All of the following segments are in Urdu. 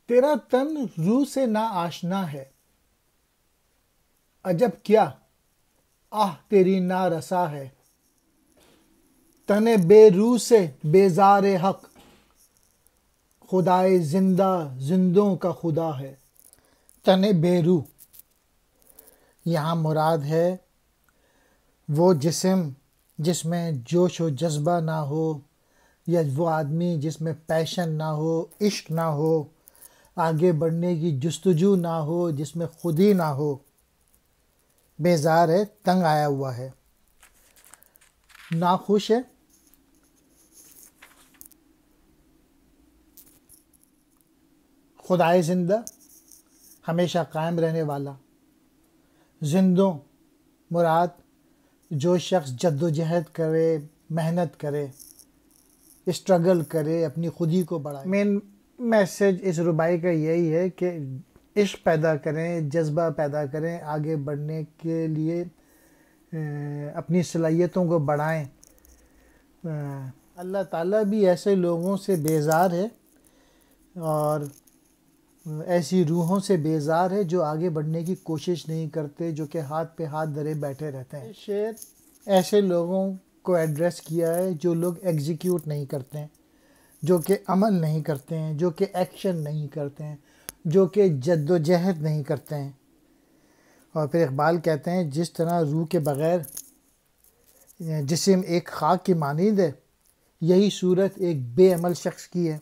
تیرا تن روح سے نا آشنا ہے، عجب کیا آہ تیری نا رسا ہے۔ تن بے روح سے بیزار حق، خدائے زندہ زندوں کا خدا ہے۔ تن بے روح، یہاں مراد ہے وہ جسم جس میں جوش و جذبہ نہ ہو، یا وہ آدمی جس میں پیشن نہ ہو، عشق نہ ہو، آگے بڑھنے کی جستجو نہ ہو، جس میں خودی نہ ہو۔ بیزار ہے، تنگ آیا ہوا ہے، ناخوش ہے۔ خدائے زندہ، ہمیشہ قائم رہنے والا۔ زندوں مراد جو شخص جد و جہد کرے، محنت کرے، اسٹرگل کرے، اپنی خودی کو بڑھائے۔ مین میسج اس ربائی کا یہی ہے کہ عشق پیدا کریں، جذبہ پیدا کریں، آگے بڑھنے کے لیے اپنی صلاحیتوں کو بڑھائیں۔ اللہ تعالیٰ بھی ایسے لوگوں سے بیزار ہے اور ایسی روحوں سے بیزار ہے جو آگے بڑھنے کی کوشش نہیں کرتے، جو کہ ہاتھ پہ ہاتھ دھرے بیٹھے رہتے ہیں۔ شعر ایسے لوگوں کو ایڈریس کیا ہے جو لوگ ایگزیکیوٹ نہیں کرتے ہیں، جو کہ عمل نہیں کرتے ہیں، جو کہ ایکشن نہیں کرتے ہیں، جو کہ جد و جہد نہیں کرتے ہیں۔ اور پھر اقبال کہتے ہیں جس طرح روح کے بغیر جسم ایک خاک کی مانند ہے، یہی صورت ایک بے عمل شخص کی ہے۔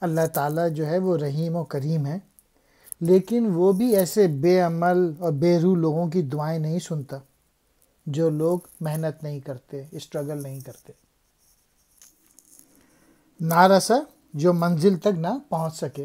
اللہ تعالیٰ جو ہے وہ رحیم و کریم ہے، لیکن وہ بھی ایسے بے عمل اور بے روح لوگوں کی دعائیں نہیں سنتا جو لوگ محنت نہیں کرتے، اسٹرگل نہیں کرتے۔ نارسا، جو منزل تک نہ پہنچ سکے۔